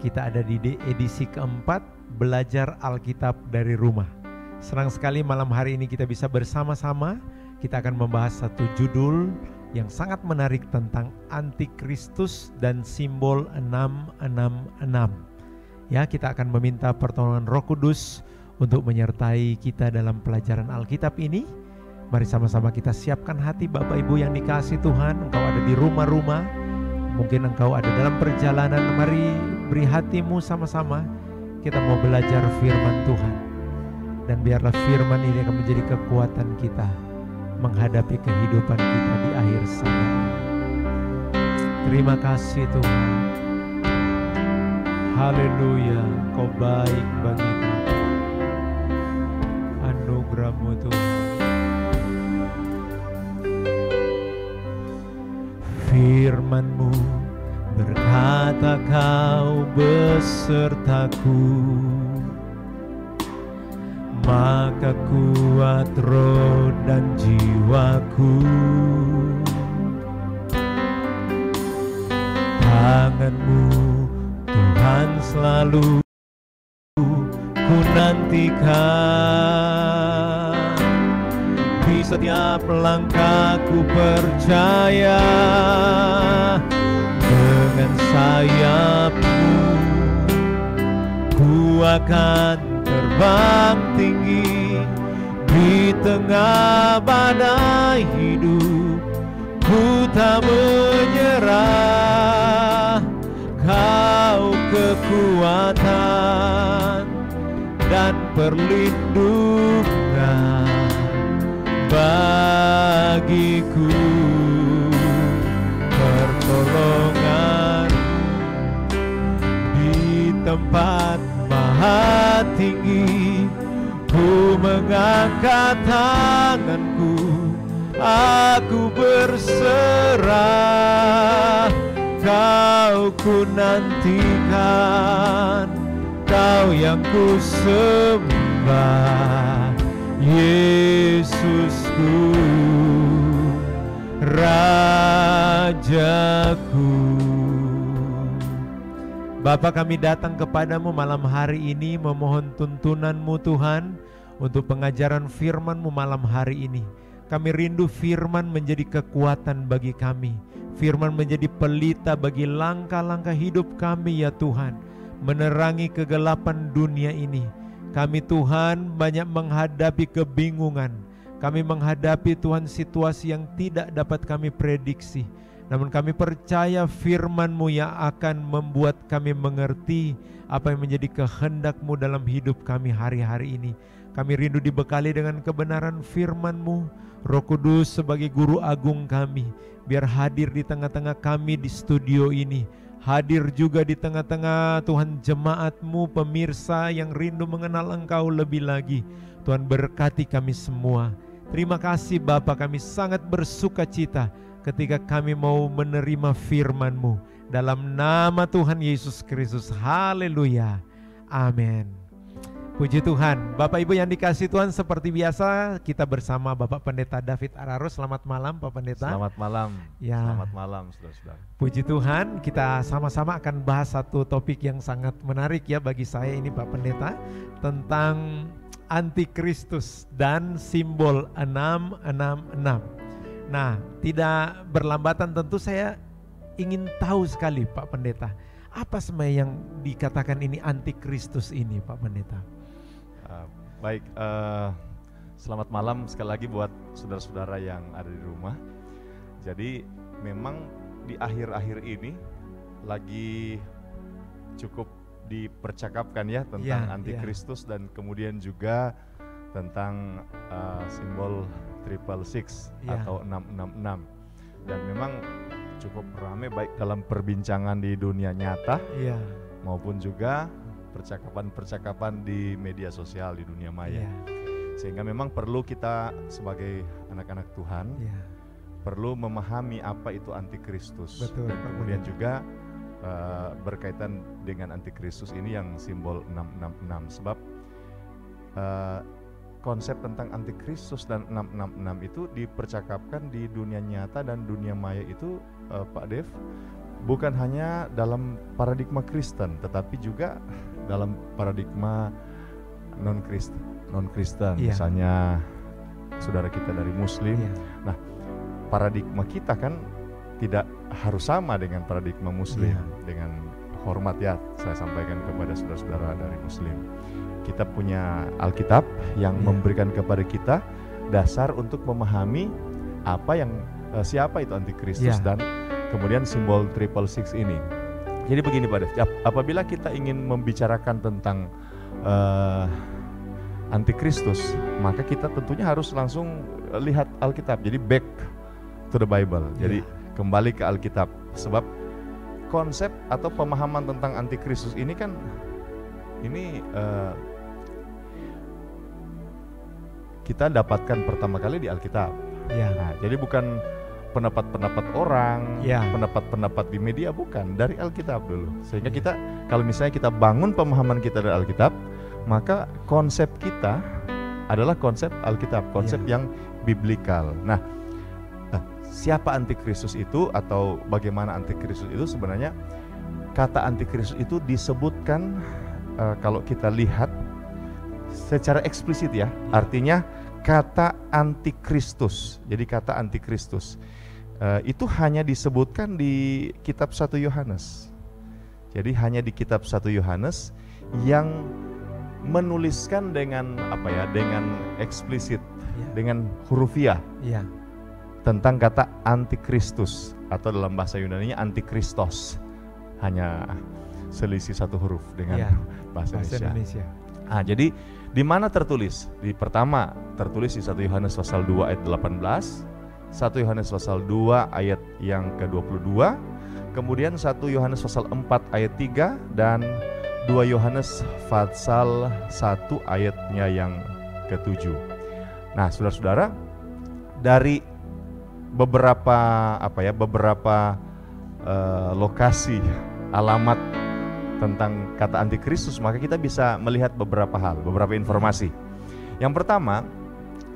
Kita ada di edisi keempat, Belajar Alkitab dari Rumah. Senang sekali malam hari ini kita bisa bersama-sama. Kita akan membahas satu judul yang sangat menarik tentang Antikristus dan simbol 666. Ya, kita akan meminta pertolongan Roh Kudus untuk menyertai kita dalam pelajaran Alkitab ini. Mari sama-sama kita siapkan hati Bapak Ibu yang dikasihi Tuhan. Engkau ada di rumah-rumah, mungkin engkau ada dalam perjalanan. Mari beri hatimu sama-sama. Kita mau belajar firman Tuhan. Dan biarlah firman ini akan menjadi kekuatan kita menghadapi kehidupan kita di akhir zaman. Terima kasih Tuhan. Haleluya, Kau baik bagi kami. Anugerah-Mu Tuhan. Firman-Mu berkata Kau besertaku, maka kuat roh dan jiwaku. Tangan-Mu Tuhan selalu ku nantikan. Di setiap langkahku percaya, dengan sayap-Mu ku akan terbang tinggi. Di tengah badai hidup ku tak menyerah. Kau kekuatan dan perlindungan bagiku, pertolongan di tempat maha tinggi. Ku mengangkat tanganku, aku berserah. Kau ku nantikan, Kau yang ku sembah, Yesusku, Rajaku. Bapa, kami datang kepadamu malam hari ini memohon tuntunan-Mu Tuhan untuk pengajaran firman-Mu malam hari ini. Kami rindu firman menjadi kekuatan bagi kami. Firman menjadi pelita bagi langkah-langkah hidup kami ya Tuhan, menerangi kegelapan dunia ini. Kami Tuhan banyak menghadapi kebingungan. Kami menghadapi Tuhan situasi yang tidak dapat kami prediksi. Namun kami percaya firman-Mu yang akan membuat kami mengerti apa yang menjadi kehendak-Mu dalam hidup kami hari-hari ini. Kami rindu dibekali dengan kebenaran firman-Mu. Roh Kudus sebagai guru agung kami, biar hadir di tengah-tengah kami di studio ini. Hadir juga di tengah-tengah Tuhan jemaat-Mu, pemirsa yang rindu mengenal Engkau lebih lagi. Tuhan berkati kami semua. Terima kasih Bapa, kami sangat bersuka cita ketika kami mau menerima firman-Mu. Dalam nama Tuhan Yesus Kristus, haleluya, amin. Puji Tuhan. Bapak Ibu yang dikasihi Tuhan, seperti biasa kita bersama Bapak Pendeta David Araro. Selamat malam Pak Pendeta. Selamat malam. Ya. Selamat malam saudara-saudara. Puji Tuhan, kita sama-sama akan bahas satu topik yang sangat menarik ya bagi saya ini Pak Pendeta, tentang Antikristus dan simbol 666. Nah, tidak berlambatan tentu saya ingin tahu sekali Pak Pendeta, apa sebenarnya yang dikatakan ini Antikristus ini Pak Pendeta? Baik, selamat malam sekali lagi buat saudara-saudara yang ada di rumah. Jadi memang di akhir-akhir ini lagi cukup dipercakapkan ya tentang Antikristus dan kemudian juga tentang simbol 666 atau 666. Dan memang cukup ramai baik dalam perbincangan di dunia nyata maupun juga percakapan-percakapan di media sosial di dunia maya. Sehingga memang perlu kita sebagai anak-anak Tuhan perlu memahami apa itu Antikristus. Betul, dan kemudian juga berkaitan dengan Antikristus ini yang simbol 666. Sebab konsep tentang Antikristus dan 666 itu dipercakapkan di dunia nyata dan dunia maya itu Pak Dev bukan hanya dalam paradigma Kristen, tetapi juga dalam paradigma non-Kristen. Iya. Misalnya saudara kita dari Muslim. Iya. Nah, paradigma kita kan tidak harus sama dengan paradigma Muslim. Iya. Dengan hormat ya, saya sampaikan kepada saudara-saudara dari Muslim. Kita punya Alkitab yang Iya. memberikan kepada kita dasar untuk memahami apa yang siapa itu antikristus Iya. dan kemudian simbol 666 ini. Jadi begini Pak Dev, apabila kita ingin membicarakan tentang antikristus, maka kita tentunya harus langsung lihat Alkitab. Jadi back to the Bible. Jadi kembali ke Alkitab. Sebab konsep atau pemahaman tentang antikristus ini kan kita dapatkan pertama kali di Alkitab. Ya. Nah, jadi bukan pendapat-pendapat orang, Ya. pendapat-pendapat di media, bukan, dari Alkitab dulu. Sehingga kita, kalau misalnya kita bangun pemahaman kita dari Alkitab, maka konsep kita adalah konsep Alkitab, konsep yang biblikal. Nah, siapa antikristus itu atau bagaimana antikristus itu? Sebenarnya kata antikristus itu disebutkan kalau kita lihat secara eksplisit ya, artinya kata antikristus. Jadi kata antikristus itu hanya disebutkan di kitab 1 Yohanes. Jadi hanya di kitab 1 Yohanes yang menuliskan dengan dengan eksplisit, dengan hurufiah tentang kata antikristus, atau dalam bahasa Yunani-nya antikristos. Hanya selisih satu huruf dengan bahasa Indonesia. Nah, jadi di mana tertulis? Di pertama tertulis di 1 Yohanes pasal 2 ayat 18, 1 Yohanes pasal 2 ayat yang ke-22, kemudian 1 Yohanes pasal 4 ayat 3 dan 2 Yohanes pasal 1 ayatnya yang ke-7. Nah, saudara-saudara, dari beberapa lokasi alamat tentang kata antikristus, maka kita bisa melihat beberapa hal, beberapa informasi. Yang pertama,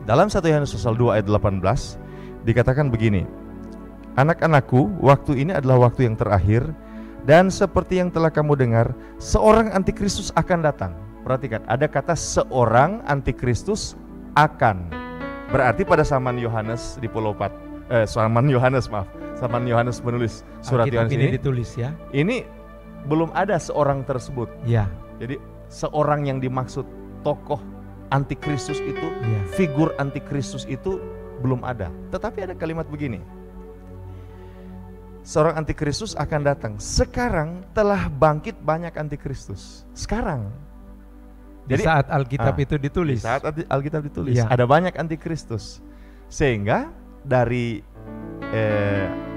dalam 1 Yohanes pasal 2 ayat 18 dikatakan begini, "Anak-anakku, waktu ini adalah waktu yang terakhir, dan seperti yang telah kamu dengar, seorang antikristus akan datang." Perhatikan, ada kata seorang antikristus akan. Berarti pada zaman Yohanes di Pulau zaman Yohanes menulis surat Yohanes ini ditulis ya. Ini belum ada seorang tersebut. Ya. Jadi seorang yang dimaksud tokoh antikristus itu, Ya. figur antikristus itu belum ada. Tetapi ada kalimat begini, seorang antikristus akan datang. Sekarang telah bangkit banyak antikristus. Sekarang. Jadi saat Alkitab itu ditulis. Saat Alkitab ditulis, Ya. ada banyak antikristus. Sehingga dari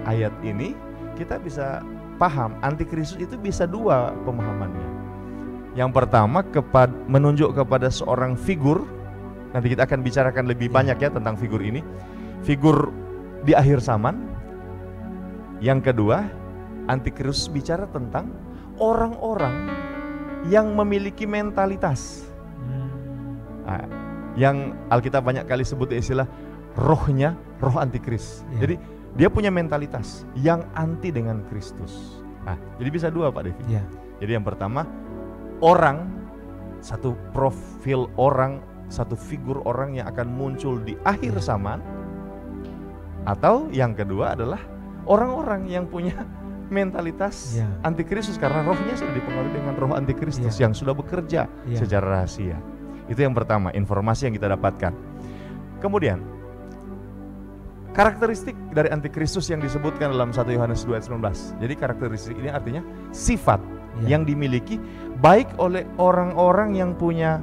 ayat ini kita bisa paham antikristus itu bisa dua pemahamannya. Yang pertama menunjuk kepada seorang figur. Nanti kita akan bicarakan lebih banyak ya tentang figur ini. Figur di akhir zaman. Yang kedua, antikristus bicara tentang orang-orang yang memiliki mentalitas. Nah, yang Alkitab banyak kali sebut istilah roh antikris. Jadi dia punya mentalitas yang anti dengan Kristus. Nah, jadi bisa dua Pak Devi. Jadi yang pertama, orang, satu profil orang, satu figur orang yang akan muncul di akhir zaman. Atau yang kedua adalah orang-orang yang punya mentalitas antikristus, karena rohnya sudah dipengaruhi dengan roh antikristus yang sudah bekerja secara rahasia. Itu yang pertama, informasi yang kita dapatkan. Kemudian karakteristik dari antikristus yang disebutkan dalam 1 Yohanes 2 ayat 19. Jadi karakteristik ini artinya sifat yang dimiliki baik oleh orang-orang yang punya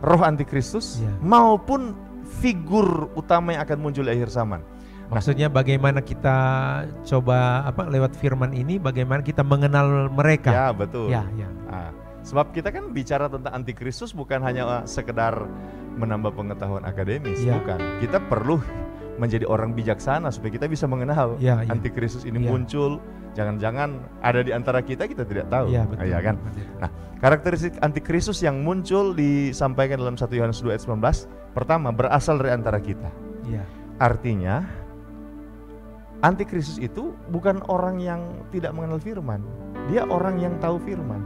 roh antikristus maupun figur utama yang akan muncul di akhir zaman. Maksudnya bagaimana kita coba lewat firman ini, bagaimana kita mengenal mereka. Ya, betul. Ya. Nah, sebab kita kan bicara tentang antikristus bukan hanya sekedar menambah pengetahuan akademis, bukan. Kita perlu menjadi orang bijaksana supaya kita bisa mengenal antikristus ini muncul. Jangan-jangan ada di antara kita tidak tahu. Betul. Ya kan? Nah, karakteristik antikristus yang muncul disampaikan dalam 1 Yohanes 2 ayat 19, pertama, berasal dari antara kita. Artinya Antikristus itu bukan orang yang tidak mengenal firman. Dia orang yang tahu firman.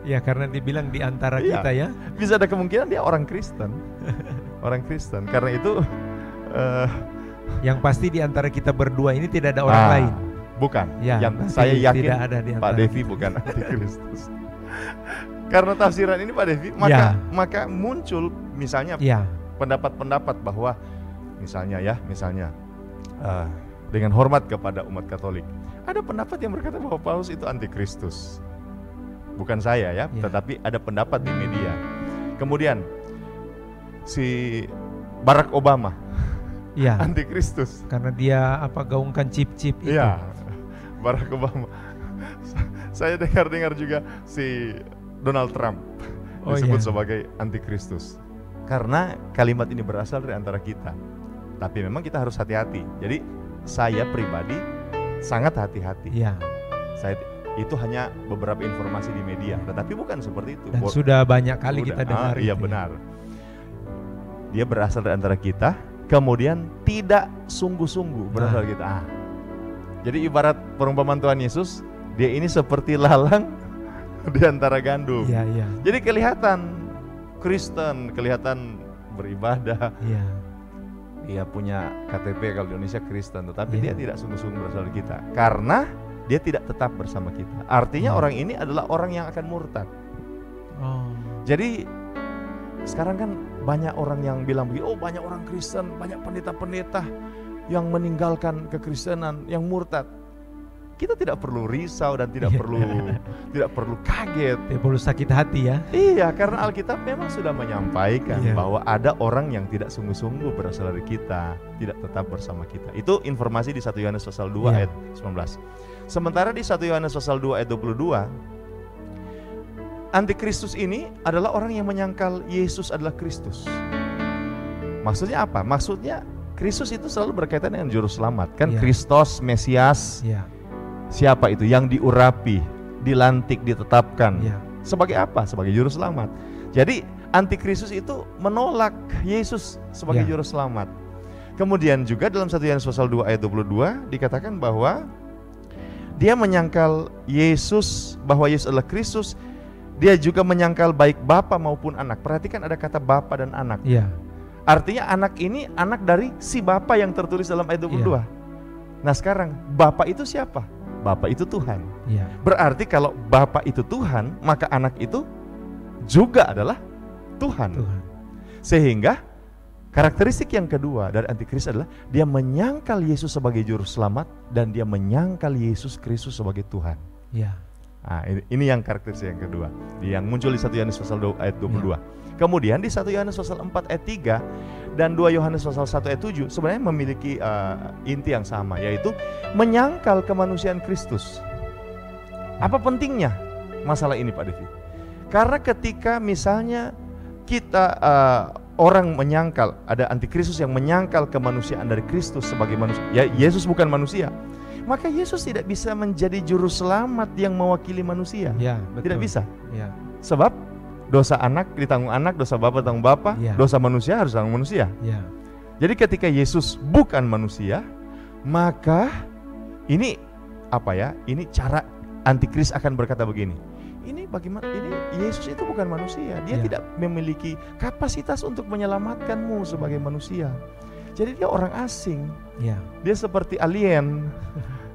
Ya, karena dibilang di antara Iya. kita ya. Bisa ada kemungkinan dia orang Kristen. Orang Kristen. Karena itu Yang pasti di antara kita berdua ini tidak ada orang lain. Bukan. Ya, Yang pasti saya yakin tidak ada di Pak antara Devi kita. bukan antikristus. Karena tafsiran ini Pak Devi, maka muncul misalnya Ya, pendapat-pendapat bahwa misalnya dengan hormat kepada umat Katolik, ada pendapat yang berkata bahwa Paulus itu antikristus. Bukan saya ya, tetapi ada pendapat di media. Kemudian si Barack Obama ya. antikristus. Karena dia gaungkan chip-chip itu. Iya, Barack Obama. Saya dengar juga si Donald Trump disebut sebagai antikristus. Karena kalimat ini berasal dari antara kita. Tapi memang kita harus hati-hati. Jadi saya pribadi sangat hati-hati. Iya. Itu hanya beberapa informasi di media, tetapi bukan seperti itu. Dan sudah banyak kali kita dengar Iya itu. benar. Dia berasal dari antara kita, kemudian tidak sungguh-sungguh berasal dari kita. Jadi ibarat perumpamaan Tuhan Yesus, dia ini seperti lalang di antara gandum. Iya, iya. Jadi kelihatan Kristen, kelihatan beribadah. Iya. Dia punya KTP kalau di Indonesia Kristen, tetapi dia tidak sungguh-sungguh berasal dari kita. Karena dia tidak tetap bersama kita. Artinya orang ini adalah orang yang akan murtad. Jadi sekarang kan banyak orang yang bilang begini, oh banyak orang Kristen, banyak pendeta-pendeta yang meninggalkan kekristenan, yang murtad. Kita tidak perlu risau dan tidak perlu kaget. Tidak perlu sakit hati ya. Iya, karena Alkitab memang sudah menyampaikan bahwa ada orang yang tidak sungguh-sungguh berasal dari kita, tidak tetap bersama kita. Itu informasi di 1 Yohanes pasal 2 ayat 19. Sementara di 1 Yohanes pasal 2 ayat 22, antikristus ini adalah orang yang menyangkal Yesus adalah Kristus. Maksudnya apa? Maksudnya Kristus itu selalu berkaitan dengan juru selamat, kan? Kristos, Mesias. Siapa itu? Yang diurapi, dilantik, ditetapkan. Sebagai apa? Sebagai juru selamat. Jadi antikristus itu menolak Yesus sebagai juru selamat. Kemudian juga dalam 1 Yohanes pasal 2 ayat 22 dikatakan bahwa dia menyangkal Yesus, bahwa Yesus adalah Kristus. Dia juga menyangkal baik Bapa maupun anak. Perhatikan ada kata Bapa dan anak. Artinya anak ini anak dari si Bapa yang tertulis dalam ayat 22. Nah sekarang Bapa itu siapa? Bapa itu Tuhan. Berarti kalau Bapa itu Tuhan, maka anak itu juga adalah Tuhan. Sehingga karakteristik yang kedua dari antikristus adalah dia menyangkal Yesus sebagai juru selamat dan dia menyangkal Yesus Kristus sebagai Tuhan. Nah, ini yang karakteristik yang kedua, yang muncul di 1 Yohanes pasal 2 ayat 22. Kemudian di 1 Yohanes pasal 4 ayat 3 dan 2 Yohanes pasal 1 ayat 7 sebenarnya memiliki inti yang sama, yaitu menyangkal kemanusiaan Kristus. Apa pentingnya masalah ini Pak Devi? Karena ketika misalnya kita orang menyangkal, ada antikristus yang menyangkal kemanusiaan dari Kristus sebagai manusia, ya Yesus bukan manusia, maka Yesus tidak bisa menjadi juru selamat yang mewakili manusia. Tidak bisa. Sebab dosa anak ditanggung anak, dosa bapa ditanggung bapa, dosa manusia harus ditanggung manusia. Jadi ketika Yesus bukan manusia, maka ini ini cara antikris akan berkata begini. Ini bagaimana? Ini Yesus itu bukan manusia. Dia tidak memiliki kapasitas untuk menyelamatkanmu sebagai manusia. Jadi dia orang asing. Dia seperti alien.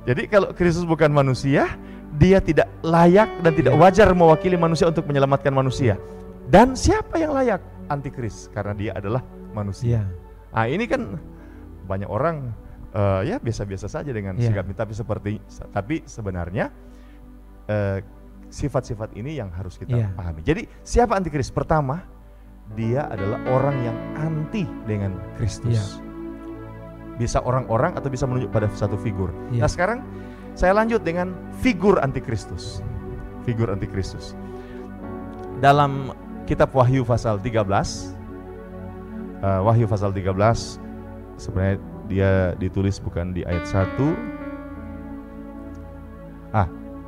Jadi kalau Kristus bukan manusia, dia tidak layak dan tidak wajar mewakili manusia untuk menyelamatkan manusia. Dan siapa yang layak? Antikris, karena dia adalah manusia. Nah ini kan banyak orang biasa-biasa saja dengan sikapnya, tapi sebenarnya sifat-sifat ini yang harus kita pahami. Jadi siapa antikris? Pertama, dia adalah orang yang anti dengan Kristus. Bisa orang-orang atau bisa menunjuk pada satu figur. Nah sekarang saya lanjut dengan figur antikristus. Figur antikristus. Dalam kitab Wahyu pasal 13, Wahyu pasal 13 sebenarnya dia ditulis bukan di ayat 1.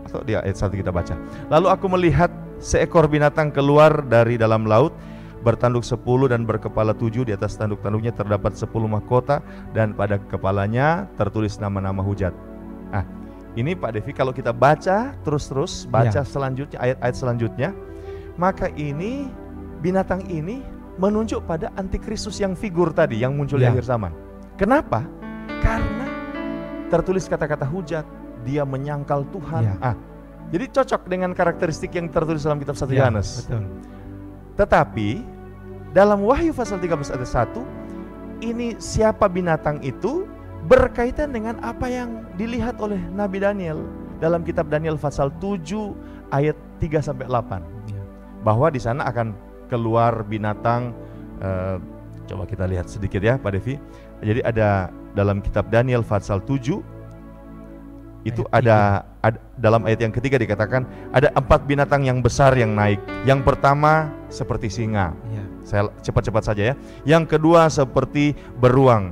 Atau di ayat 1 kita baca. Lalu aku melihat seekor binatang keluar dari dalam laut, bertanduk 10 dan berkepala 7. Di atas tanduk-tanduknya terdapat 10 mahkota dan pada kepalanya tertulis nama-nama hujat. Nah, ini Pak Devi kalau kita baca terus-terus, baca selanjutnya, ayat-ayat selanjutnya, maka ini binatang ini menunjuk pada antikristus yang figur tadi yang muncul di akhir zaman. Kenapa? Karena tertulis kata-kata hujat, dia menyangkal Tuhan. Jadi cocok dengan karakteristik yang tertulis dalam kitab 1 Yohanes. Betul. Tetapi dalam Wahyu pasal 13 ayat 1, ini siapa binatang itu berkaitan dengan apa yang dilihat oleh Nabi Daniel dalam kitab Daniel pasal 7 ayat 3 sampai 8. Bahwa di sana akan keluar binatang, coba kita lihat sedikit ya Pak Devi. Jadi ada dalam kitab Daniel pasal 7 itu ada dalam ayat yang ketiga dikatakan ada 4 binatang yang besar yang naik. Yang pertama seperti singa. Saya cepat-cepat saja ya. Yang kedua seperti beruang.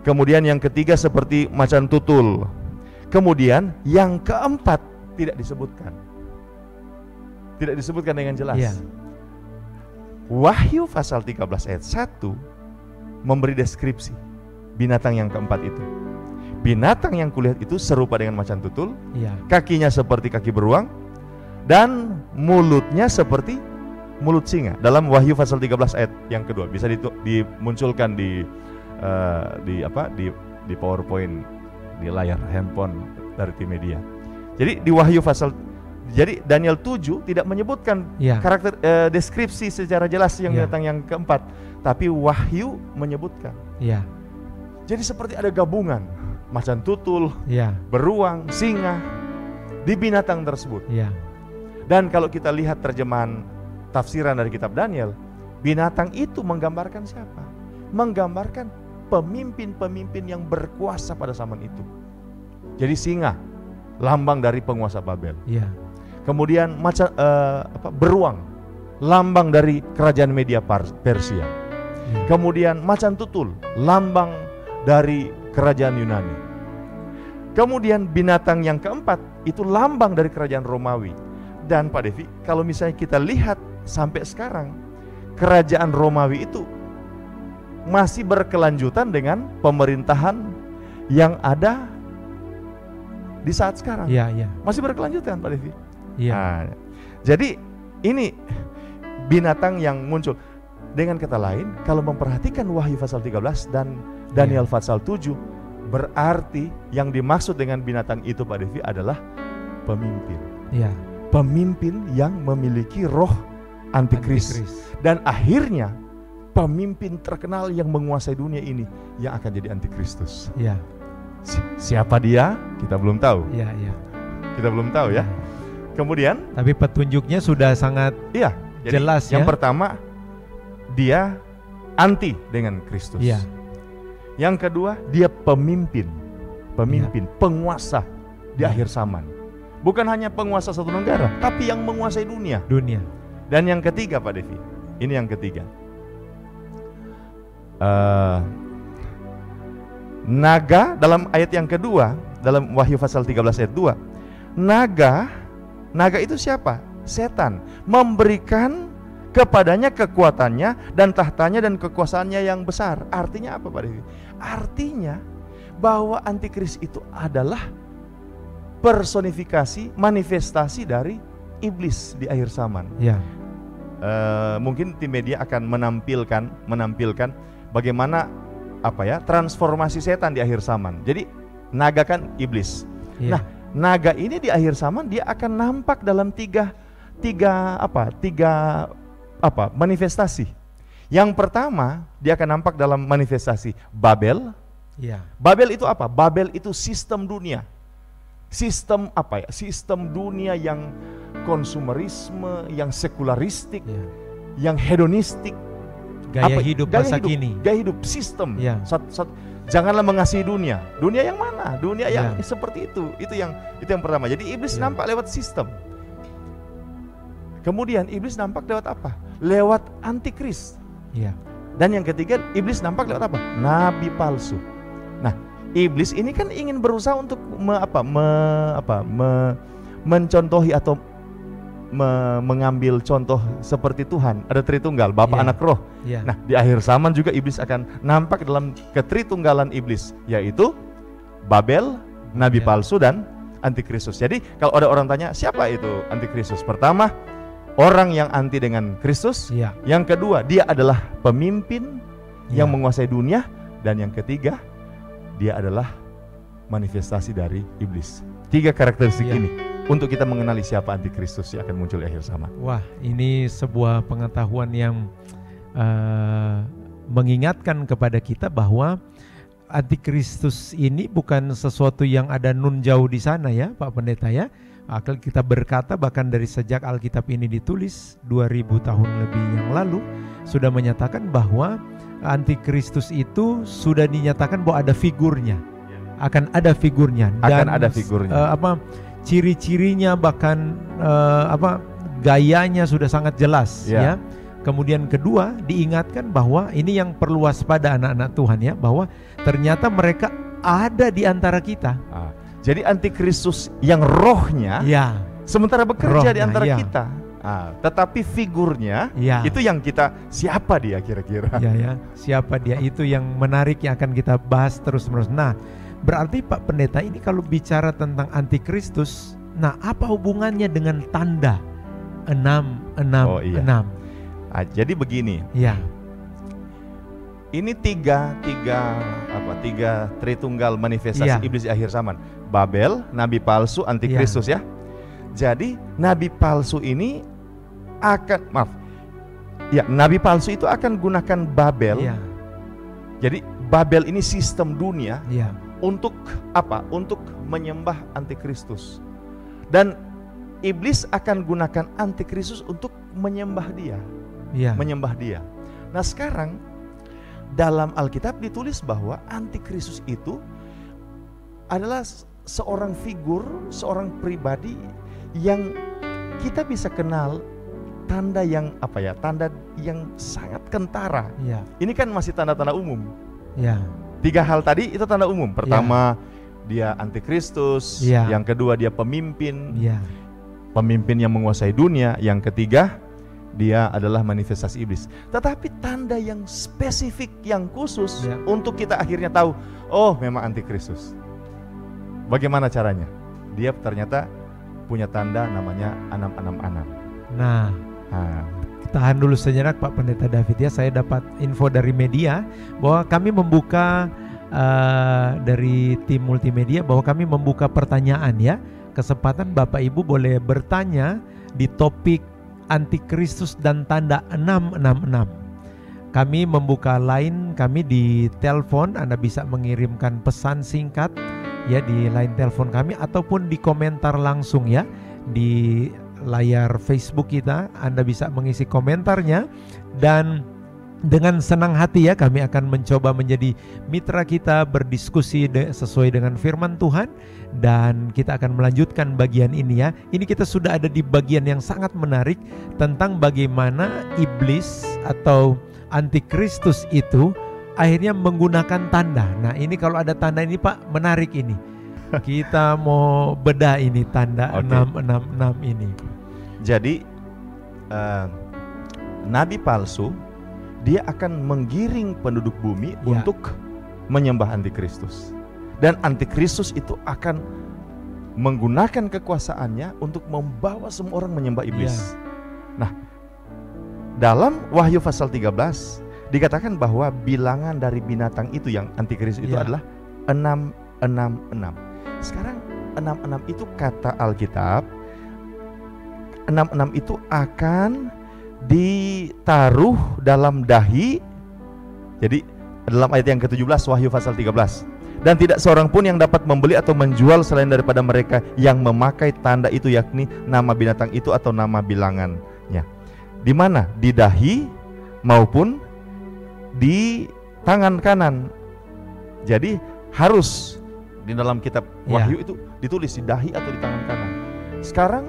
Kemudian yang ketiga seperti macan tutul. Kemudian yang keempat tidak disebutkan. Tidak disebutkan dengan jelas. Wahyu pasal 13 ayat 1 memberi deskripsi binatang yang keempat itu. Binatang yang kulihat itu serupa dengan macan tutul, kakinya seperti kaki beruang, dan mulutnya seperti mulut singa. Dalam Wahyu pasal 13 ayat yang kedua bisa dimunculkan di PowerPoint, di layar handphone dari tim media. Jadi di Wahyu pasal, jadi Daniel 7 tidak menyebutkan karakter deskripsi secara jelas yang binatang yang keempat, tapi Wahyu menyebutkan. Jadi seperti ada gabungan macan tutul, beruang, singa di binatang tersebut. Dan kalau kita lihat terjemahan tafsiran dari kitab Daniel, binatang itu menggambarkan siapa? Menggambarkan pemimpin-pemimpin yang berkuasa pada zaman itu. Jadi singa, lambang dari penguasa Babel. Kemudian beruang, lambang dari kerajaan Media Persia. Kemudian macan tutul, lambang dari kerajaan Yunani. Kemudian binatang yang keempat itu lambang dari kerajaan Romawi. Dan Pak Devi, kalau misalnya kita lihat sampai sekarang, kerajaan Romawi itu masih berkelanjutan dengan pemerintahan yang ada di saat sekarang. Masih berkelanjutan Pak Devi. Nah, jadi ini binatang yang muncul. Dengan kata lain, kalau memperhatikan Wahyu pasal 13 dan Daniel pasal 7, berarti yang dimaksud dengan binatang itu Pak Devi adalah pemimpin. Pemimpin yang memiliki roh antikris. Dan akhirnya pemimpin terkenal yang menguasai dunia ini yang akan jadi antikristus. Siapa dia? Kita belum tahu. Kita belum tahu ya. Kemudian, tapi petunjuknya sudah sangat jelas. Yang pertama, dia anti dengan Kristus. Yang kedua, dia pemimpin, penguasa di akhir zaman. Bukan hanya penguasa satu negara, tapi yang menguasai dunia. Dan yang ketiga Pak Devi, ini yang ketiga, naga dalam ayat yang kedua, dalam Wahyu pasal 13 ayat 2, naga itu siapa? Setan, memberikan kepadanya kekuatannya dan tahtanya dan kekuasaannya yang besar. Artinya apa Pak Devi? Artinya bahwa antikris itu adalah personifikasi, manifestasi dari iblis di akhir zaman. Mungkin tim media akan menampilkan bagaimana transformasi setan di akhir zaman. Jadi naga kan iblis. Nah, naga ini di akhir zaman dia akan nampak dalam tiga manifestasi. Yang pertama, dia akan nampak dalam manifestasi Babel. Babel itu apa? Babel itu sistem dunia. Sistem Sistem dunia yang konsumerisme, yang sekularistik, yang hedonistik. Gaya hidup masa kini. Gaya hidup, sistem. Janganlah mengasihi dunia. Dunia yang mana? Dunia yang seperti itu. Itu yang pertama. Jadi iblis nampak lewat sistem. Kemudian iblis nampak lewat apa? Lewat antikris. Dan yang ketiga, iblis nampak lewat apa? Nabi palsu. Nah, iblis ini kan ingin berusaha untuk mencontohi atau mengambil contoh seperti Tuhan, ada Tritunggal, Bapa, Anak, Roh. Nah, di akhir zaman juga iblis akan nampak dalam ketritunggalan iblis, yaitu Babel, nabi palsu, dan antikristus. Jadi kalau ada orang tanya siapa itu antikristus, pertama orang yang anti dengan Kristus, yang kedua dia adalah pemimpin yang menguasai dunia, dan yang ketiga dia adalah manifestasi dari iblis. 3 karakteristik ini untuk kita mengenali siapa antikristus yang akan muncul di akhir zaman. Wah, ini sebuah pengetahuan yang mengingatkan kepada kita bahwa antikristus ini bukan sesuatu yang ada nun jauh di sana ya Pak Pendeta ya. Akal kita berkata bahkan dari sejak Alkitab ini ditulis 2000 tahun lebih yang lalu sudah menyatakan bahwa antikristus itu sudah dinyatakan bahwa ada figurnya. Akan ada figurnya dan ciri-cirinya bahkan gayanya sudah sangat jelas ya. Kemudian kedua diingatkan bahwa ini yang perlu waspada anak-anak Tuhan ya, bahwa ternyata mereka ada di antara kita. Jadi antikristus yang rohnya sementara bekerja di antara kita. Tetapi figurnya itu yang kita, siapa dia kira-kira? Siapa dia, itu yang menarik yang akan kita bahas terus-menerus. Nah, berarti Pak Pendeta ini kalau bicara tentang antikristus, nah apa hubungannya dengan tanda 666? Jadi begini. Ini tiga Tritunggal manifestasi iblis di akhir zaman. Babel, nabi palsu, antikristus ya. Jadi nabi palsu ini nabi palsu itu akan gunakan Babel. Jadi Babel ini sistem dunia. Untuk apa? Untuk menyembah antikristus. Dan iblis akan gunakan antikristus untuk menyembah dia. Menyembah dia. Nah, sekarang dalam Alkitab ditulis bahwa antikristus itu adalah seorang figur, seorang pribadi yang kita bisa kenal tanda yang tanda yang sangat kentara. Ini kan masih tanda-tanda umum. 3 hal tadi itu tanda umum. Pertama, dia antikristus. Yang kedua, dia pemimpin. Pemimpin yang menguasai dunia. Yang ketiga, dia adalah manifestasi iblis. Tetapi tanda yang spesifik, yang khusus untuk kita akhirnya tahu, oh memang antikristus. Bagaimana caranya? Dia ternyata punya tanda namanya 666. Nah, tahan dulu sejenak Pak Pendeta David ya. Saya dapat info dari media bahwa kami membuka dari tim multimedia bahwa kami membuka pertanyaan ya. Kesempatan Bapak Ibu boleh bertanya di topik antikristus dan tanda 666. Kami membuka line kami di telepon, Anda bisa mengirimkan pesan singkat ya di line telepon kami ataupun di komentar langsung ya di layar Facebook kita. Anda bisa mengisi komentarnya dan dengan senang hati ya kami akan mencoba menjadi mitra kita, berdiskusi sesuai dengan firman Tuhan, dan kita akan melanjutkan bagian ini ya. Ini kita sudah ada di bagian yang sangat menarik tentang bagaimana iblis atau antikristus itu akhirnya menggunakan tanda. Nah, ini kalau ada tanda ini Pak, menarik ini. Kita mau bedah ini tanda 666 ini. Jadi nabi palsu dia akan menggiring penduduk bumi untuk menyembah antikristus. Dan antikristus itu akan menggunakan kekuasaannya untuk membawa semua orang menyembah iblis. Nah, dalam Wahyu pasal 13 dikatakan bahwa bilangan dari binatang itu yang antikristus itu adalah 666. Sekarang 66 itu kata Alkitab, 66 itu akan ditaruh dalam dahi. Jadi dalam ayat yang ke-17 Wahyu pasal 13, dan tidak seorang pun yang dapat membeli atau menjual selain daripada mereka yang memakai tanda itu, yakni nama binatang itu atau nama bilangannya. Di mana? Di dahi maupun di tangan kanan. Jadi harus di dalam kitab Wahyu itu ditulis di dahi atau di tangan kanan. Sekarang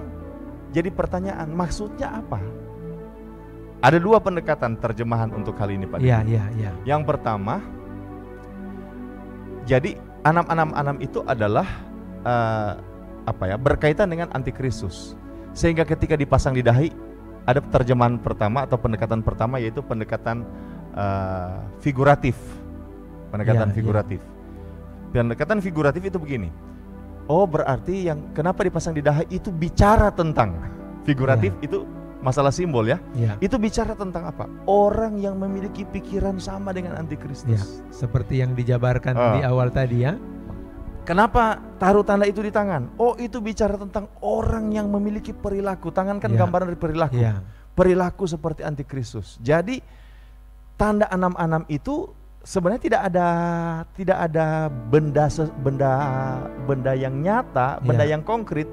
jadi pertanyaan, maksudnya apa? Ada 2 pendekatan terjemahan untuk hal ini Pak. Yang pertama, jadi 666 itu adalah berkaitan dengan antikristus. Sehingga ketika dipasang di dahi, ada terjemahan pertama atau pendekatan pertama, yaitu pendekatan figuratif. Pendekatan figuratif. Pendekatan figuratif itu begini. Oh, berarti yang kenapa dipasang di dahi itu bicara tentang figuratif, itu masalah simbol ya. Itu bicara tentang apa? Orang yang memiliki pikiran sama dengan antikristus. Seperti yang dijabarkan di awal tadi ya. Kenapa taruh tanda itu di tangan? Oh, itu bicara tentang orang yang memiliki perilaku. Tangan kan gambaran dari perilaku. Perilaku seperti antikristus. Jadi tanda 66 itu sebenarnya tidak ada benda yang nyata, benda yang konkret.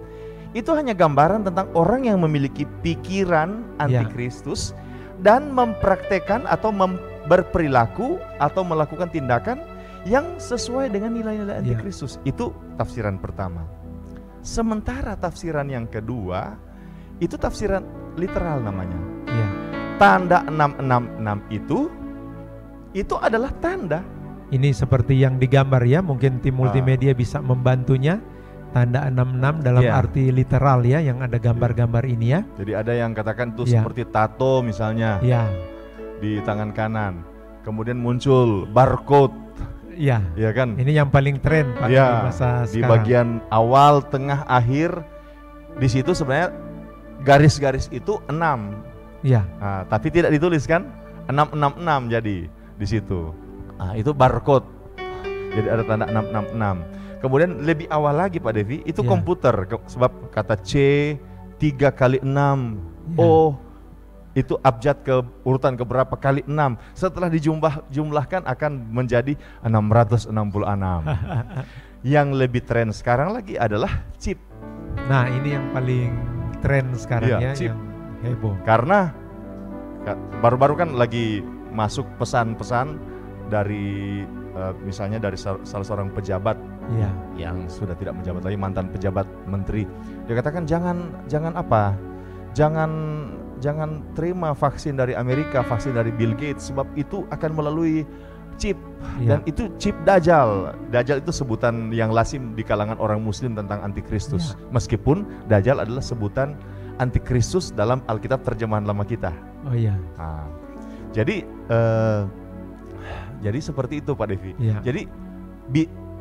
Itu hanya gambaran tentang orang yang memiliki pikiran antikristus dan mempraktekkan atau berperilaku atau melakukan tindakan yang sesuai dengan nilai-nilai antikristus. Itu tafsiran pertama. Sementara tafsiran yang kedua itu tafsiran literal namanya. Tanda 666 itu adalah tanda. Ini seperti yang digambar ya, mungkin tim multimedia bisa membantunya. Tanda 66 dalam arti literal ya, yang ada gambar-gambar ini ya. Jadi ada yang katakan itu seperti tato misalnya di tangan kanan. Kemudian muncul barcode. Ya kan? Ini yang paling tren Pak di masa sekarang. Di bagian awal, tengah, akhir, di situ sebenarnya garis-garis itu 6. Nah, tapi tidak ditulis kan? 666 jadi di situ. Nah, itu barcode. Jadi ada tanda 666. Kemudian lebih awal lagi Pak Devi, itu komputer, sebab kata C 3 kali 6. Oh, itu abjad ke urutan keberapa kali 6. Setelah dijumlahkan akan menjadi 666. Yang lebih tren sekarang lagi adalah chip. Nah, ini yang paling tren sekarang chip. Yang heboh. Karena baru-baru kan lagi masuk pesan-pesan dari misalnya dari salah seorang pejabat yang sudah tidak menjabat lagi, mantan pejabat menteri. Dia katakan jangan terima vaksin dari Amerika, vaksin dari Bill Gates, sebab itu akan melalui chip. Dan itu chip Dajjal. Dajjal itu sebutan yang lazim di kalangan orang muslim tentang antikristus. Meskipun Dajjal adalah sebutan antikristus dalam Alkitab terjemahan lama kita. Nah, jadi seperti itu Pak Devi. Jadi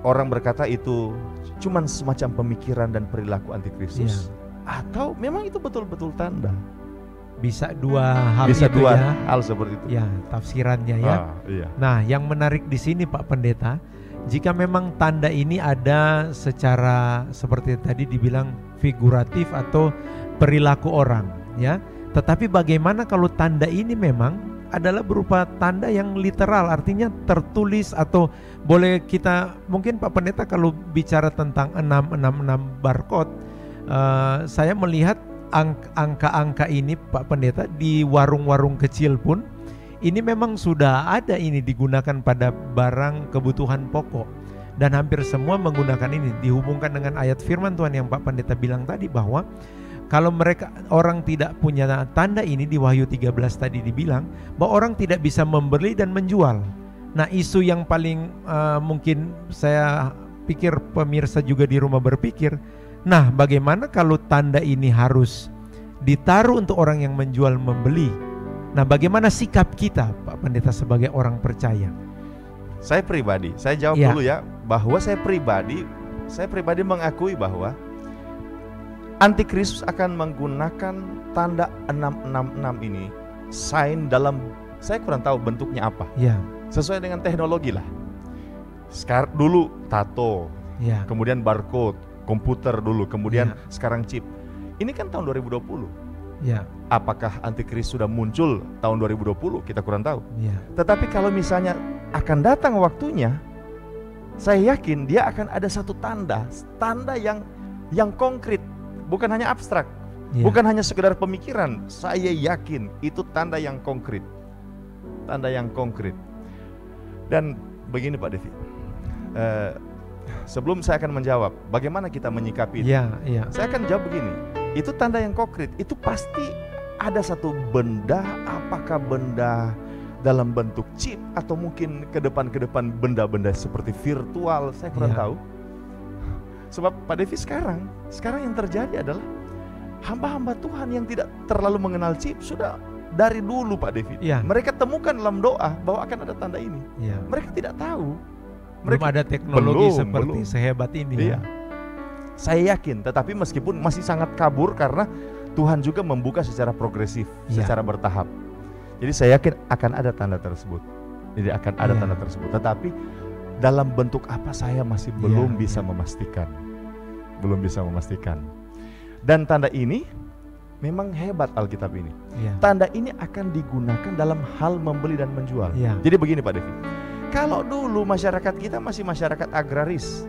orang berkata itu cuman semacam pemikiran dan perilaku antikristus, atau memang itu betul-betul tanda. Bisa dua hal hal seperti itu. Tafsirannya ya. Nah, yang menarik di sini Pak Pendeta, jika memang tanda ini ada secara seperti tadi dibilang figuratif atau perilaku orang, ya. Tetapi bagaimana kalau tanda ini memang adalah berupa tanda yang literal, artinya tertulis, atau boleh kita mungkin Pak Pendeta kalau bicara tentang 666 barcode, saya melihat angka-angka ini Pak Pendeta di warung-warung kecil pun ini memang sudah ada, ini digunakan pada barang kebutuhan pokok, dan hampir semua menggunakan ini. Dihubungkan dengan ayat firman Tuhan yang Pak Pendeta bilang tadi, bahwa kalau orang tidak punya tanda ini, di Wahyu 13 tadi dibilang bahwa orang tidak bisa membeli dan menjual. Nah, isu yang paling mungkin saya pikir pemirsa juga di rumah berpikir, nah bagaimana kalau tanda ini harus ditaruh untuk orang yang menjual membeli? Nah, bagaimana sikap kita Pak Pendeta sebagai orang percaya? Saya pribadi, saya jawab dulu ya, bahwa saya pribadi mengakui bahwa Antikristus akan menggunakan tanda 666 ini, sign dalam, saya kurang tahu bentuknya apa. Sesuai dengan teknologi lah. Sekarang dulu tato, kemudian barcode, komputer dulu, kemudian sekarang chip. Ini kan tahun 2020. Apakah antikristus sudah muncul tahun 2020? Kita kurang tahu. Tetapi kalau misalnya akan datang waktunya, saya yakin dia akan ada satu tanda yang konkret. Bukan hanya abstrak, bukan hanya sekedar pemikiran. Saya yakin itu tanda yang konkret. Tanda yang konkret. Dan begini Pak Devi, sebelum saya akan menjawab bagaimana kita menyikapi itu, saya akan jawab begini. Itu tanda yang konkret, itu pasti ada satu benda, apakah benda dalam bentuk chip, atau mungkin ke depan benda-benda seperti virtual, saya kurang tahu. Sebab Pak Devi sekarang yang terjadi adalah hamba-hamba Tuhan yang tidak terlalu mengenal chip sudah dari dulu Pak David. Ya. Mereka temukan dalam doa bahwa akan ada tanda ini. Ya. Mereka tidak tahu. Belum ada teknologi seperti sehebat ini. Iya. Saya yakin, tetapi meskipun masih sangat kabur karena Tuhan juga membuka secara progresif, secara bertahap. Jadi saya yakin akan ada tanda tersebut. Jadi akan ada tanda tersebut. Tetapi dalam bentuk apa saya masih belum bisa memastikan. Belum bisa memastikan. Dan tanda ini memang hebat Alkitab ini. Tanda ini akan digunakan dalam hal membeli dan menjual. Jadi begini Pak Devi. Kalau dulu masyarakat kita masih masyarakat agraris.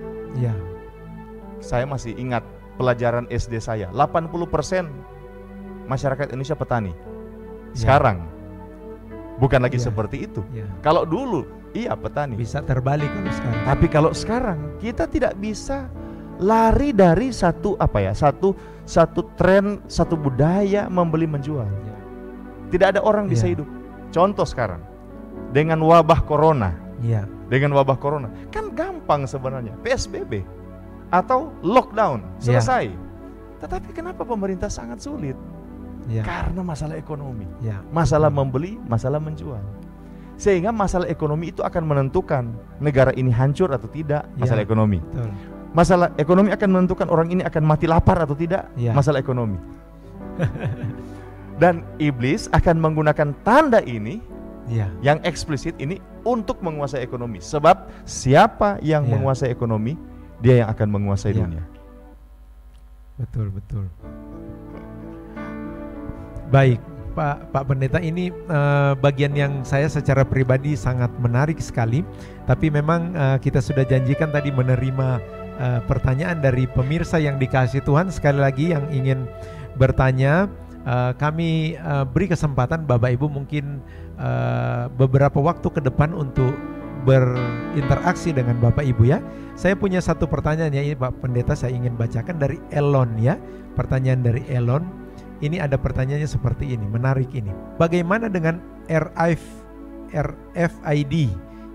Saya masih ingat pelajaran SD saya, 80% masyarakat Indonesia petani. Sekarang bukan lagi seperti itu. Kalau dulu iya petani. Bisa terbalik kalau sekarang. Tapi kalau sekarang kita tidak bisa lari dari satu tren, satu budaya membeli menjual. Tidak ada orang bisa hidup. Contoh sekarang dengan wabah corona. Dengan wabah corona kan gampang sebenarnya PSBB atau lockdown selesai. Tetapi kenapa pemerintah sangat sulit? Karena masalah ekonomi, masalah membeli, masalah menjual. Sehingga masalah ekonomi itu akan menentukan negara ini hancur atau tidak. Masalah ekonomi. Betul. Masalah ekonomi akan menentukan orang ini akan mati lapar atau tidak. Masalah ekonomi. Dan iblis akan menggunakan tanda ini yang eksplisit ini untuk menguasai ekonomi. Sebab siapa yang menguasai ekonomi, dia yang akan menguasai dunia. Betul. Baik, Pak Pendeta, ini bagian yang saya secara pribadi sangat menarik sekali. Tapi memang kita sudah janjikan tadi menerima pertanyaan dari pemirsa yang dikasihi Tuhan. Sekali lagi yang ingin bertanya, kami beri kesempatan Bapak Ibu mungkin beberapa waktu ke depan untuk berinteraksi dengan Bapak Ibu ya. Saya punya satu pertanyaan ya, ini Pak Pendeta saya ingin bacakan dari Elon ya. Pertanyaan dari Elon. Ini ada pertanyaannya seperti ini, menarik ini. Bagaimana dengan RFID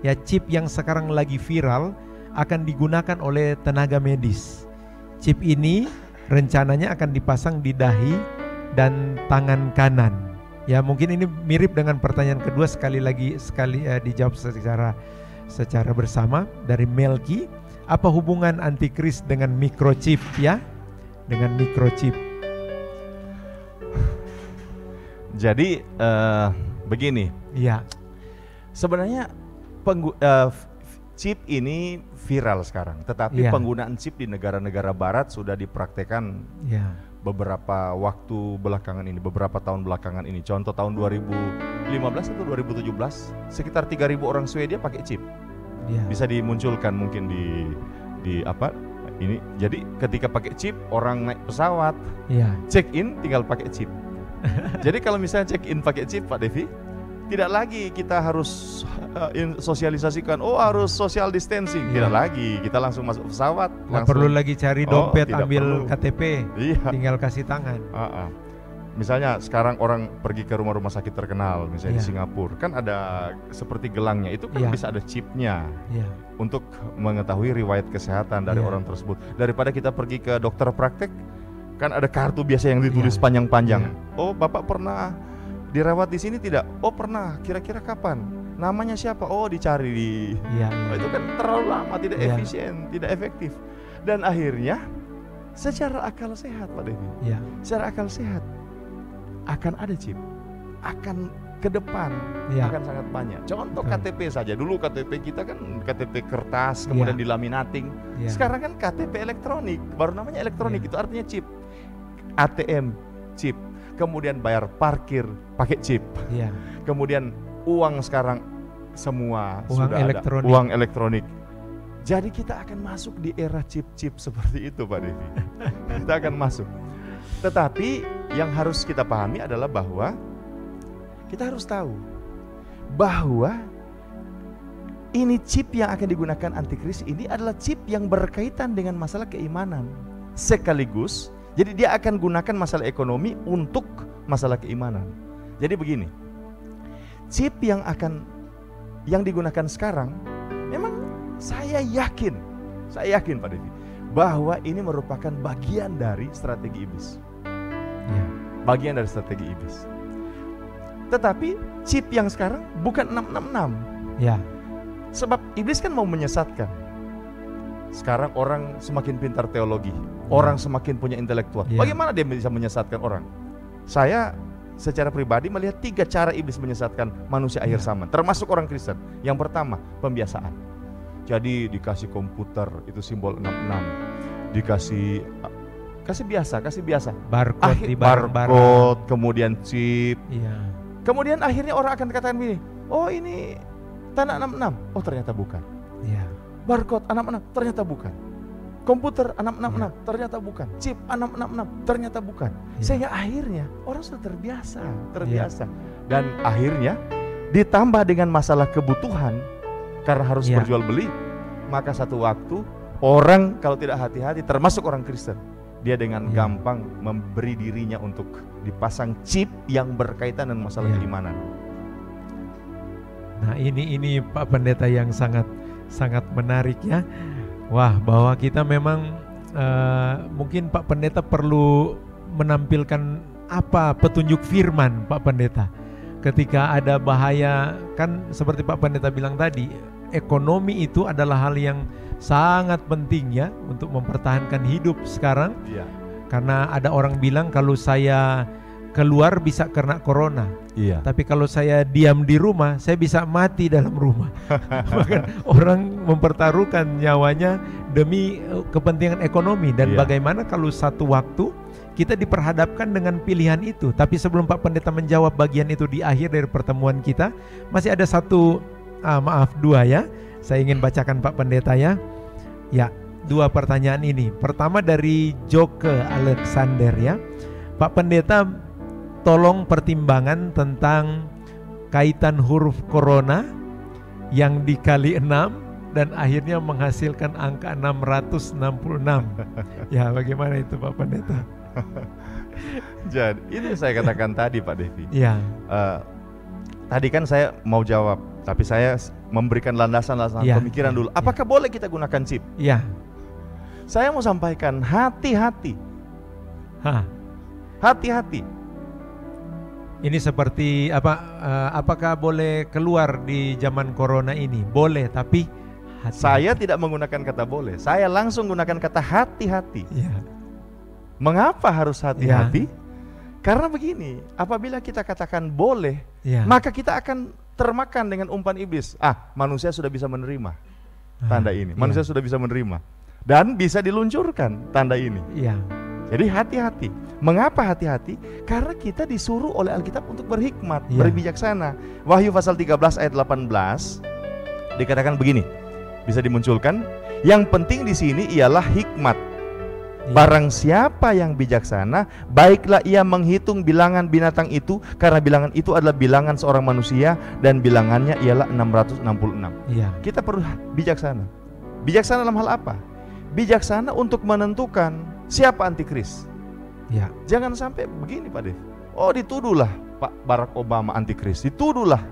ya, chip yang sekarang lagi viral akan digunakan oleh tenaga medis. Chip ini rencananya akan dipasang di dahi dan tangan kanan. Ya, mungkin ini mirip dengan pertanyaan kedua, sekali dijawab secara bersama dari Melki. Apa hubungan antikris dengan microchip ya? Dengan microchip. Jadi begini. Ya. Sebenarnya chip ini viral sekarang, tetapi penggunaan chip di negara-negara barat sudah dipraktekkan beberapa waktu belakangan ini, beberapa tahun belakangan ini. Contoh tahun 2015 atau 2017 sekitar 3.000 orang Swedia pakai chip. Bisa dimunculkan mungkin di apa ini. Jadi ketika pakai chip, orang naik pesawat, check in tinggal pakai chip. Jadi kalau misalnya check in pakai chip Pak Devi, tidak lagi kita harus sosialisasikan, harus social distancing. Tidak lagi, kita langsung masuk pesawat. Nggak perlu lagi cari dompet, ambil KTP, tinggal kasih tangan. Misalnya sekarang orang pergi ke rumah-rumah sakit terkenal, misalnya di Singapura, kan ada seperti gelangnya, itu kan bisa ada chipnya untuk mengetahui riwayat kesehatan dari orang tersebut. Daripada kita pergi ke dokter praktek, kan ada kartu biasa yang ditulis panjang-panjang. Oh, Bapak pernah dirawat di sini tidak? Oh, pernah. Kira-kira kapan? Namanya siapa? Oh, dicari di. Itu kan terlalu lama, tidak efisien, tidak efektif. Dan akhirnya secara akal sehat Pak Devi, secara akal sehat akan ada chip, akan ke depan akan sangat banyak. Contoh KTP saja, dulu KTP kita kan KTP kertas, kemudian dilaminating. Sekarang kan KTP elektronik, baru namanya elektronik, itu artinya chip. ATM chip, kemudian bayar parkir pakai chip. Kemudian uang sekarang semua uang sudah elektronik. Ada uang elektronik. Jadi kita akan masuk di era chip-chip seperti itu Pak Devi. Kita akan masuk. Tetapi yang harus kita pahami adalah bahwa kita harus tahu bahwa ini chip yang akan digunakan antikris ini adalah chip yang berkaitan dengan masalah keimanan sekaligus. Jadi dia akan gunakan masalah ekonomi untuk masalah keimanan. Jadi begini, chip yang digunakan sekarang, memang saya yakin Pak Devi, bahwa ini merupakan bagian dari strategi iblis. Ya. Bagian dari strategi iblis. Tetapi chip yang sekarang bukan 666. Ya. Sebab iblis kan mau menyesatkan. Sekarang orang semakin pintar teologi, orang semakin punya intelektual. Ya. Bagaimana dia bisa menyesatkan orang? Saya secara pribadi melihat 3 cara iblis menyesatkan manusia akhir zaman, termasuk orang Kristen. Yang pertama, pembiasaan. Jadi dikasih komputer, itu simbol 66. Kasih biasa. Barcode di barang-barang. Barcode, kemudian chip. Iya. Kemudian akhirnya orang akan katakan begini, oh ini tanda 66. Oh ternyata bukan. Iya. Barcode 66, ternyata bukan. Komputer 666, ternyata bukan. Chip 666, ternyata bukan. Sehingga akhirnya orang sudah terbiasa. Dan akhirnya ditambah dengan masalah kebutuhan, karena harus berjual beli, maka satu waktu orang kalau tidak hati-hati, termasuk orang Kristen, dia dengan gampang memberi dirinya untuk dipasang chip yang berkaitan dengan masalah keimanan. Nah ini Pak Pendeta yang sangat menarik ya. Wah, bahwa kita memang mungkin Pak Pendeta perlu menampilkan apa petunjuk firman Pak Pendeta. Ketika ada bahaya, kan seperti Pak Pendeta bilang tadi, ekonomi itu adalah hal yang sangat penting ya untuk mempertahankan hidup sekarang. Iya. Karena ada orang bilang kalau saya keluar bisa kena corona. Iya. Tapi kalau saya diam di rumah, saya bisa mati dalam rumah. Bahkan orang mempertaruhkan nyawanya demi kepentingan ekonomi. Dan bagaimana kalau satu waktu kita diperhadapkan dengan pilihan itu. Tapi sebelum Pak Pendeta menjawab bagian itu di akhir dari pertemuan kita, masih ada dua ya. Saya ingin bacakan Pak Pendeta ya. Ya, 2 pertanyaan ini. Pertama dari Joke Alexander ya. Pak Pendeta, tolong pertimbangan tentang kaitan huruf corona yang dikali 6 dan akhirnya menghasilkan angka 666. Ya, bagaimana itu Pak Pendeta? Jadi ini saya katakan tadi Pak Devi. Ya. Tadi kan saya mau jawab, tapi saya memberikan landasan pemikiran dulu. Apakah boleh kita gunakan chip? Iya. Saya mau sampaikan hati-hati. Hati-hati. Ini seperti apa? Apakah boleh keluar di zaman corona ini? Boleh, tapi hati-hati. Saya tidak menggunakan kata boleh. Saya langsung gunakan kata hati-hati. Ya. Mengapa harus hati-hati? Karena begini, apabila kita katakan boleh, maka kita akan termakan dengan umpan iblis. Manusia sudah bisa menerima tanda ini. Manusia sudah bisa menerima dan bisa diluncurkan tanda ini. Jadi hati-hati. Mengapa hati-hati? Karena kita disuruh oleh Alkitab untuk berhikmat, berbijaksana. Wahyu pasal 13 ayat 18 dikatakan begini, bisa dimunculkan. Yang penting di sini ialah hikmat. Barang siapa yang bijaksana, baiklah ia menghitung bilangan binatang itu, karena bilangan itu adalah bilangan seorang manusia dan bilangannya ialah 666. Kita perlu bijaksana. Bijaksana dalam hal apa? Bijaksana untuk menentukan siapa antikris. Jangan sampai begini Pak Dev. Dituduhlah Pak Barack Obama antikris, dituduhlah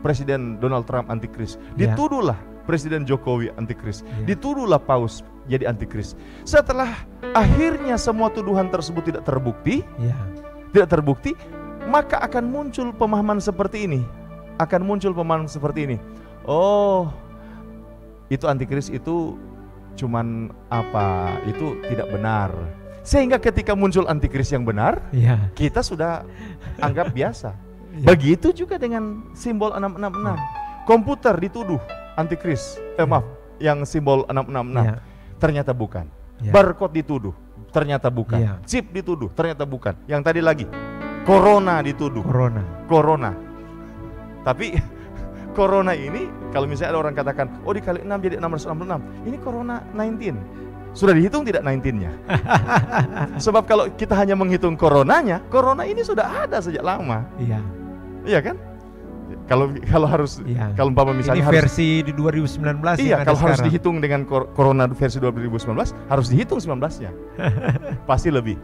Presiden Donald Trump antikris, dituduhlah Presiden Jokowi antikris, dituduhlah Paus jadi antikris. Setelah akhirnya semua tuduhan tersebut tidak terbukti, maka akan muncul pemahaman seperti ini. Oh, itu antikris itu cuman apa? Itu tidak benar. Sehingga ketika muncul antikris yang benar, kita sudah anggap biasa. Begitu juga dengan simbol 666. Komputer dituduh antikris, yang simbol 666. Ternyata bukan. Barcode dituduh, ternyata bukan. Chip dituduh, ternyata bukan. Yang tadi lagi, corona dituduh. Corona. Tapi corona ini, kalau misalnya ada orang katakan, dikali 6 jadi 666. Ini corona 19. Sudah dihitung tidak 19-nya? Sebab kalau kita hanya menghitung coronanya, corona ini sudah ada sejak lama. Iya kan? Kalau harus, kalau umpama misalnya ini versi di 2019. Kalau harus dihitung dengan corona versi 2019, harus dihitung 19-nya. Pasti lebih.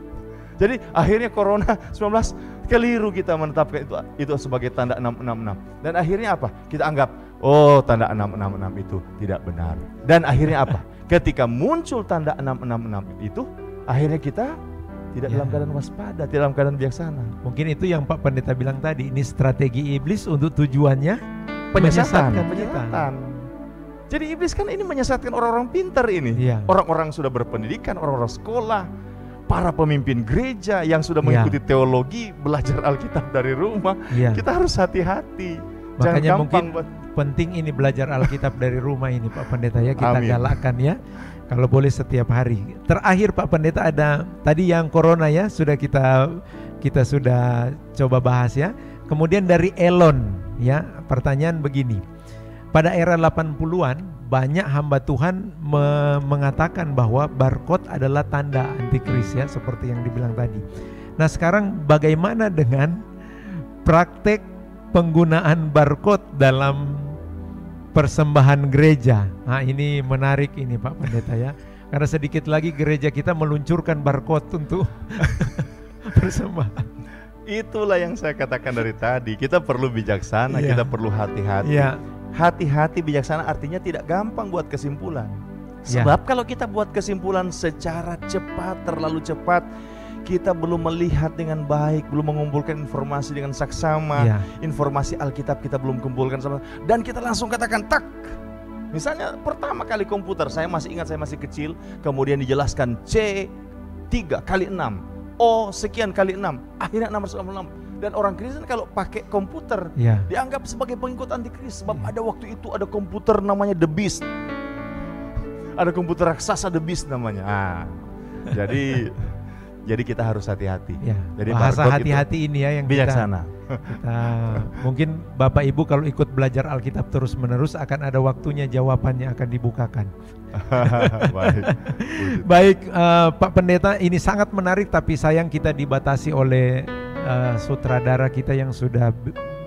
Jadi akhirnya corona 19 keliru kita menetapkan itu sebagai tanda 666. Dan akhirnya apa? Kita anggap tanda 666 itu tidak benar. Dan akhirnya apa? Ketika muncul tanda 666 itu, akhirnya kita tidak Ya. dalam keadaan waspada, tidak dalam keadaan bijaksana. Mungkin itu yang Pak Pendeta bilang tadi, ini strategi iblis untuk tujuannya Penyesatan. menyesatkan kita. Jadi iblis kan ini menyesatkan orang-orang pintar ini. Iya. Orang-orang sudah berpendidikan, orang-orang sekolah, para pemimpin gereja yang sudah Iya. mengikuti teologi, belajar Alkitab dari rumah. Iya. Kita harus hati-hati. Makanya Jangan mungkin gampang penting ini belajar Alkitab dari rumah ini Pak Pendeta ya, kita Amin. galakkan ya. Kalau boleh setiap hari. Terakhir Pak Pendeta, ada tadi yang corona ya, sudah kita sudah coba bahas ya. Kemudian dari Elon ya, pertanyaan begini. Pada era 80-an banyak hamba Tuhan mengatakan bahwa barcode adalah tanda antikris ya, seperti yang dibilang tadi. Nah, sekarang bagaimana dengan praktek penggunaan barcode dalam persembahan gereja? Nah, ini menarik ini Pak Pendeta ya. Karena sedikit lagi gereja kita meluncurkan barcode untuk persembahan. Itulah yang saya katakan dari tadi. Kita perlu bijaksana, Iya. kita perlu hati-hati. Ya, Hati-hati, bijaksana artinya tidak gampang buat kesimpulan. Ya. Sebab kalau kita buat kesimpulan secara cepat, terlalu cepat, kita belum melihat dengan baik, belum mengumpulkan informasi dengan saksama, ya, informasi Alkitab kita belum kumpulkan sama, dan kita langsung katakan tak. Misalnya pertama kali komputer, saya masih ingat, saya masih kecil, kemudian dijelaskan C 3 kali 6, O sekian kali 6, akhirnya 666. Dan orang Kristen kalau pakai komputer ya. dianggap sebagai pengikut antikris, sebab Ya. ada waktu itu ada komputer namanya The Beast. Ada komputer raksasa The Beast namanya. Jadi kita harus hati-hati. Ya, Jadi bahasa barcode hati-hati ini ya yang Bijaksana. kita mungkin Bapak Ibu kalau ikut belajar Alkitab terus menerus akan ada waktunya jawabannya akan dibukakan. Baik. Baik, Pak Pendeta, ini sangat menarik tapi sayang kita dibatasi oleh sutradara kita yang sudah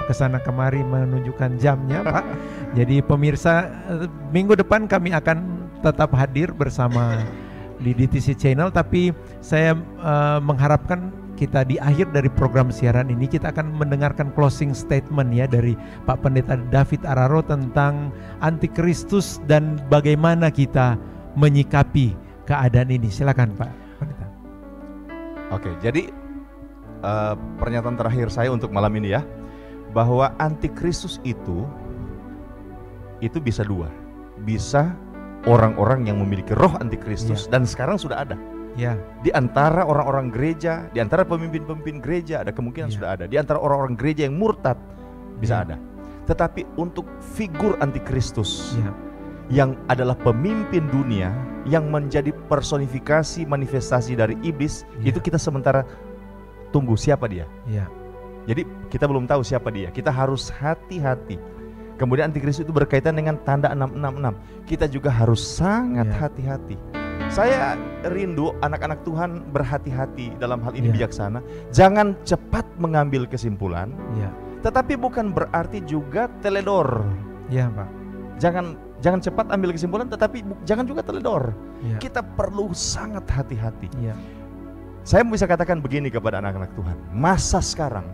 kesana kemari menunjukkan jamnya Pak. Jadi pemirsa, minggu depan kami akan tetap hadir bersama di DTC Channel, tapi saya mengharapkan kita di akhir dari program siaran ini kita akan mendengarkan closing statement ya dari Pak Pendeta David Araro tentang antikristus dan bagaimana kita menyikapi keadaan ini. Silakan Pak Pendeta. Oke, jadi pernyataan terakhir saya untuk malam ini ya, bahwa antikristus itu bisa dua. Bisa orang-orang yang memiliki roh antikristus, dan sekarang sudah ada. Ya, Di antara orang-orang gereja, di antara pemimpin-pemimpin gereja ada kemungkinan Ya. sudah ada. Di antara orang-orang gereja yang murtad bisa Ya. ada. Tetapi untuk figur antikristus ya, yang adalah pemimpin dunia, yang menjadi personifikasi manifestasi dari iblis, Ya. itu kita sementara tunggu siapa dia. ya, Jadi kita belum tahu siapa dia. Kita harus hati-hati. Kemudian antikristus itu berkaitan dengan tanda 666. Kita juga harus sangat Ya. hati-hati. Saya rindu anak-anak Tuhan berhati-hati dalam hal ini, Ya. bijaksana. Jangan cepat mengambil kesimpulan, ya, tetapi bukan berarti juga teledor. ya Pak. Jangan cepat ambil kesimpulan, tetapi jangan juga teledor. Ya, Kita perlu sangat hati-hati. ya, Saya bisa katakan begini kepada anak-anak Tuhan, masa sekarang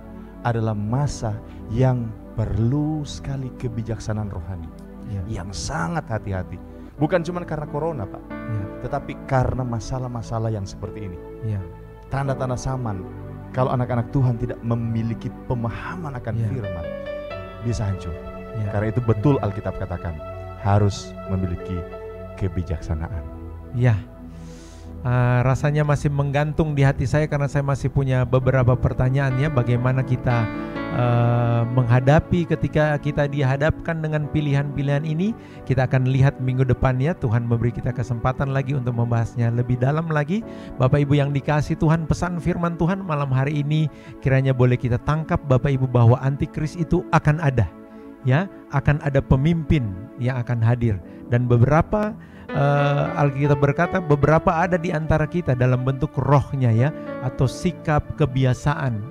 adalah masa yang perlu sekali kebijaksanaan rohani, ya, yang sangat hati-hati. Bukan cuma karena corona Pak, ya, tetapi karena masalah-masalah yang seperti ini. ya, Tanda-tanda zaman, kalau anak-anak Tuhan tidak memiliki pemahaman akan Ya. firman, bisa hancur. ya. Karena itu betul Alkitab katakan, harus memiliki kebijaksanaan. Ya, rasanya masih menggantung di hati saya karena saya masih punya beberapa pertanyaan ya, bagaimana kita menghadapi ketika kita dihadapkan dengan pilihan-pilihan ini. Kita akan lihat minggu depan ya, Tuhan memberi kita kesempatan lagi untuk membahasnya lebih dalam lagi. Bapak Ibu yang dikasih Tuhan, pesan firman Tuhan malam hari ini kiranya boleh kita tangkap Bapak Ibu bahwa antikris itu akan ada. Ya, akan ada pemimpin yang akan hadir, dan beberapa Alkitab berkata beberapa ada di antara kita dalam bentuk rohnya ya, atau sikap, kebiasaan,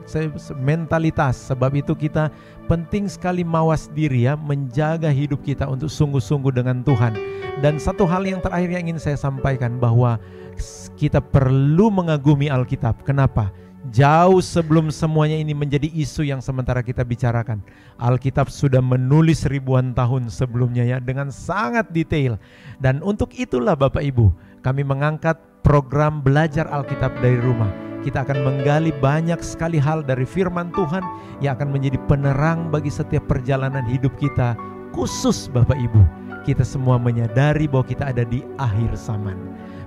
mentalitas. Sebab itu kita penting sekali mawas diri ya, menjaga hidup kita untuk sungguh-sungguh dengan Tuhan. Dan satu hal yang terakhir yang ingin saya sampaikan, bahwa kita perlu mengagumi Alkitab. Kenapa? Jauh sebelum semuanya ini menjadi isu yang sementara kita bicarakan, Alkitab sudah menulis ribuan tahun sebelumnya ya, dengan sangat detail. Dan untuk itulah Bapak Ibu, kami mengangkat program belajar Alkitab dari rumah. kita akan menggali banyak sekali hal dari firman Tuhan yang akan menjadi penerang bagi setiap perjalanan hidup kita. Khusus Bapak Ibu, kita semua menyadari bahwa kita ada di akhir zaman.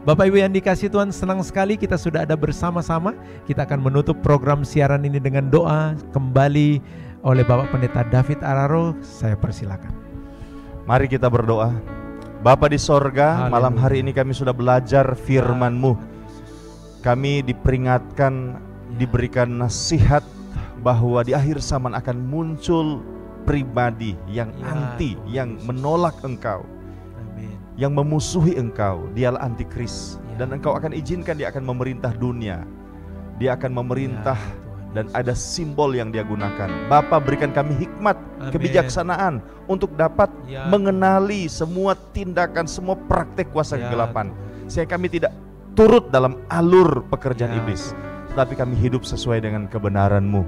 Bapak Ibu yang dikasihi Tuhan, senang sekali kita sudah ada bersama-sama. Kita akan menutup program siaran ini dengan doa kembali oleh Bapak Pendeta David Araro. Saya persilakan. Mari kita berdoa. Bapa di sorga, malam hari ini kami sudah belajar firman-Mu. Kami diperingatkan, diberikan nasihat bahwa di akhir zaman akan muncul pribadi yang anti, yang menolak Engkau, yang memusuhi Engkau. Dialah antikris, dan Engkau akan izinkan dia akan memerintah dunia. Dia akan memerintah dan ada simbol yang dia gunakan. Bapa, berikan kami hikmat, kebijaksanaan untuk dapat mengenali semua tindakan, semua praktek kuasa kegelapan, sehingga kami tidak turut dalam alur pekerjaan iblis, tetapi kami hidup sesuai dengan kebenaran-Mu.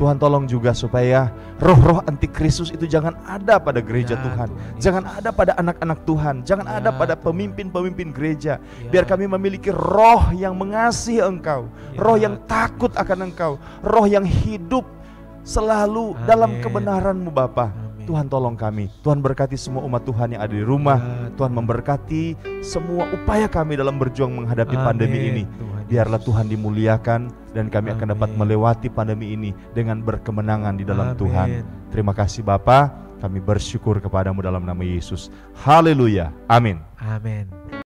Tuhan, tolong juga supaya roh-roh antikristus itu jangan ada pada gereja Tuhan, jangan ada pada anak-anak Tuhan, jangan ada pada pemimpin-pemimpin gereja. Biar kami memiliki roh yang mengasihi Engkau, roh yang takut akan Engkau, roh yang hidup selalu dalam kebenaran-Mu Bapa. Tuhan, tolong kami. Tuhan, berkati semua umat Tuhan yang ada di rumah. Tuhan, memberkati semua upaya kami dalam berjuang menghadapi pandemi ini. Biarlah Tuhan dimuliakan dan kami akan dapat melewati pandemi ini dengan berkemenangan di dalam Tuhan. Terima kasih Bapa, kami bersyukur kepadamu dalam nama Yesus. Haleluya. Amin. Amin.